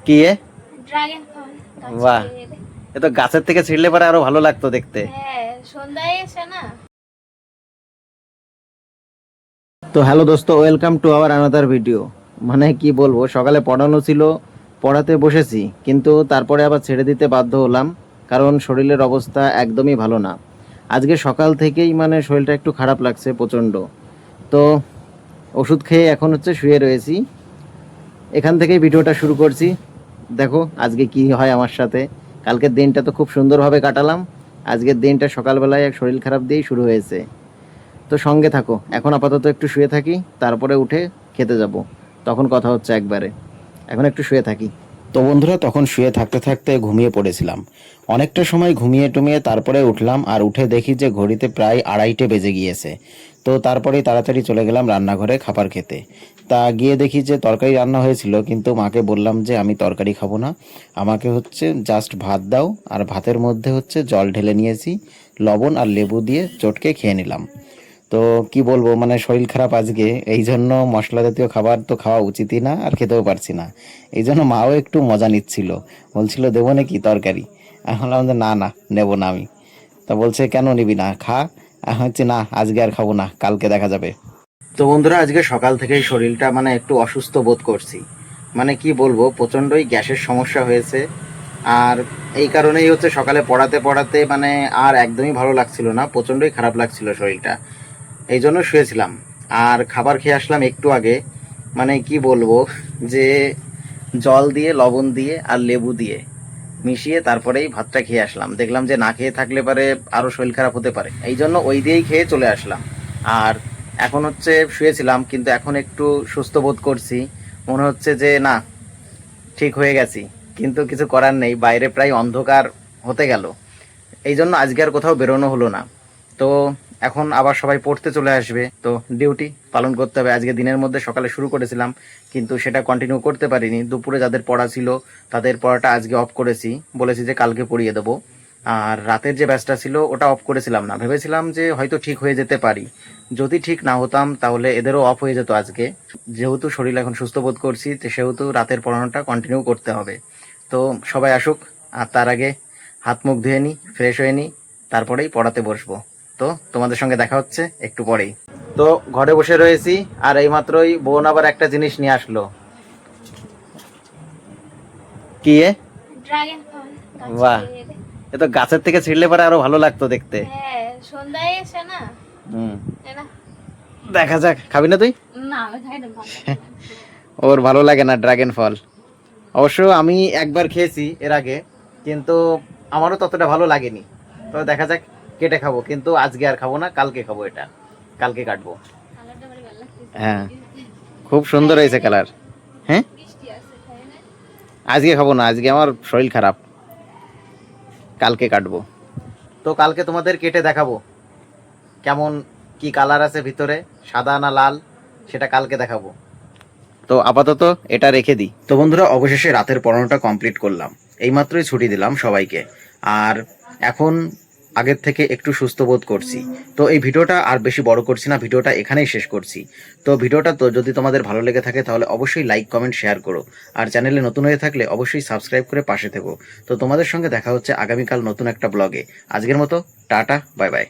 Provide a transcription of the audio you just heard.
কি এ? ড্রাগন ফল বাহ, এ তো গাছের থেকে ছিঁড়লে পরে আরো ভালো লাগতো দেখতে। হ্যাঁ, সন্ধ্যায় এসে না। তো হ্যালো দোস্ত, welcome to our another video. মানে কি বলবো, সকালে পড়ানো ছিল, পড়াতে বসেছি, কিন্তু তারপরে আবার ছেড়ে দিতে বাধ্য হলাম, কারণ শরীরের অবস্থা একদমই ভালো না। আজকে সকাল থেকেই মানে শরীরটা একটু খারাপ লাগছে প্রচণ্ড। তো ওষুধ খেয়ে এখন শুয়ে রয়েছি। এখান থেকেই ভিডিওটা শুরু করছি। দেখো আজকে কি হয় আমার সাথে। কালকের দিনটা তো খুব সুন্দরভাবে কাটালাম, আজকের দিনটা সকালবেলায় এক শরীর খারাপ দিয়েই শুরু হয়েছে। তো সঙ্গে থাকো, এখন আপাতত একটু শুয়ে থাকি, তারপরে উঠে খেতে যাব, তখন কথা হচ্ছে একবারে। এখন একটু শুয়ে থাকি। তো বন্ধুরা, তখন শুয়ে থাকতে থাকতে ঘুমিয়ে পড়েছিলাম। অনেকটা সময় ঘুমিয়ে টুমিয়ে তারপরে উঠলাম, আর উঠে দেখি যে ঘড়িতে প্রায় 2:30 বেজে গিয়েছে। তো তারপরেই তাড়াতাড়ি চলে গেলাম রান্নাঘরে খাবার খেতে। তা গিয়ে দেখি যে তরকারি রান্না হয়েছিল, কিন্তু মাকে বললাম যে আমি তরকারি খাবো না, আমাকে জাস্ট ভাত দাও। আর ভাতের মধ্যে জল ঢেলে নিয়েছি, লবণ আর লেবু দিয়ে চটকে খেয়ে নিলাম। তো কি বলবো, মানে শরীর খারাপ আজকে, এই জন্য মশলা জাতীয় খাবার তো খাওয়া উচিতই না, আর খেতেও পারছি না। এই জন্য মাও একটু মজা নিচ্ছিল, বলছিল দেবো নাকি তরকারি। আমি বললাম যে না না, নেবো না আমি। তা বলছে কেন নিবি না, খা। আমি হচ্ছে না, আজকে আর খাবো না, কালকে দেখা যাবে। তো বন্ধুরা, আজকে সকাল থেকেই শরীরটা মানে একটু অসুস্থ বোধ করছি। মানে কি বলবো, প্রচণ্ডই গ্যাসের সমস্যা হয়েছে। আর এই কারণেই সকালে পড়াতে পড়াতে মানে আর একদমই ভালো লাগছিল না, প্রচণ্ডই খারাপ লাগছিল শরীরটা। এই জন্য শুয়েছিলাম। আর খাবার খেয়ে আসলাম একটু আগে। মানে কি বলবো, যে জল দিয়ে লবণ দিয়ে আর লেবু দিয়ে মিশিয়ে তারপরেই ভাতটা খেয়ে আসলাম। দেখলাম যে না খেয়ে থাকলে পারে আরও শরীর খারাপ হতে পারে, এই জন্য ওই দিয়েই খেয়ে চলে আসলাম। আর এখন শুয়েছিলাম, কিন্তু এখন একটু সুস্থ বোধ করছি। মনে হচ্ছে যে না, ঠিক হয়ে গেছি। কিন্তু কিছু করার নেই, বাইরে প্রায় অন্ধকার হতে গেল, এই জন্য আজকে আর কোথাও বেরোনো হলো না। তো এখন আবার সবাই পড়তে চলে আসবে, তো ডিউটি পালন করতে হবে। আজকে দিনের মধ্যে সকালে শুরু করেছিলাম, কিন্তু সেটা কন্টিনিউ করতে পারিনি। দুপুরে যাদের পড়া ছিল তাদের পড়াটা আজকে অফ করেছি, বলেছি যে কালকে পড়িয়ে দেবো। আর রাতের যে ব্যাচটা ছিল ওটা অফ করেছিলাম না, ভেবেছিলাম যে হয়তো ঠিক হয়ে যেতে পারি। যদি ঠিক না হতাম তাহলে এদেরও অফ হয়ে যেত আজকে। যেহেতু শরীর এখন সুস্থ বোধ করছি, তো সেহেতু রাতের পড়ানোটা কন্টিনিউ করতে হবে। তো সবাই আসুক, আর তার আগে হাত মুখ ধুয়ে নিই, ফ্রেশ হয়ে নিই, তারপরেই পড়াতে বসবো। তো তোমাদের সঙ্গে দেখা হচ্ছে একটু পরেই। তো ঘরে বসে রয়েছি, আর এইমাত্রই বোন আবার একটা জিনিস নিয়ে আসলো। কি এ? ড্রাগন ফল বাহ, এ তো গাছের থেকে ছিঁড়লে পরে আরো ভালো লাগতো দেখতে। হ্যাঁ, সন্ধ্যায় এসে না। হুম, এনা। দেখা যাক। খাবি না তুই? না, আমি খাই না ভালো। ওর ভালো লাগে না ড্রাগন ফল। অবশ্য আমি একবার খেয়েছি এর আগে, কিন্তু আমারও ততটা ভালো লাগেনি। তো দেখা যাক, কেটে খাবো, কিন্তু আজকে আর খাবো না, কালকে খাবো এটা, কালকে কাটবো। কালারটা ভালো লাগতেছে। হ্যাঁ, খুব সুন্দর হয়েছে কালার। হ্যাঁ, মিষ্টি আছে, খাই না। আজকে খাবো না, আজকে আমার শরীর খারাপ, কালকে কাটবো। তো কালকে তোমাদের কেটে দেখাবো কেমন, কি কালার আছে ভিতরে, সাদা না লাল, সেটা কালকে দেখাবো। তো আপাতত এটা রেখে দিই। তো বন্ধুরা, অবশেষে রাতের পড়ানোটা কমপ্লিট করলাম, এইমাত্রই ছুটি দিলাম সবাইকে। আর এখন আগের থেকে একটু সুস্থ বোধ করছি। তো এই ভিডিওটা আর বেশি বড় করছি না, ভিডিওটা এখানেই শেষ করছি। তো ভিডিওটা তো যদি তোমাদের ভালো লেগে থাকে তাহলে অবশ্যই লাইক কমেন্ট শেয়ার করো, আর চ্যানেলে নতুন হয়ে থাকলে অবশ্যই সাবস্ক্রাইব করে পাশে থেকো। তো তোমাদের সঙ্গে দেখা হচ্ছে আগামীকাল নতুন একটা ব্লগে। আজকের মতো টাটা, বাই বাই।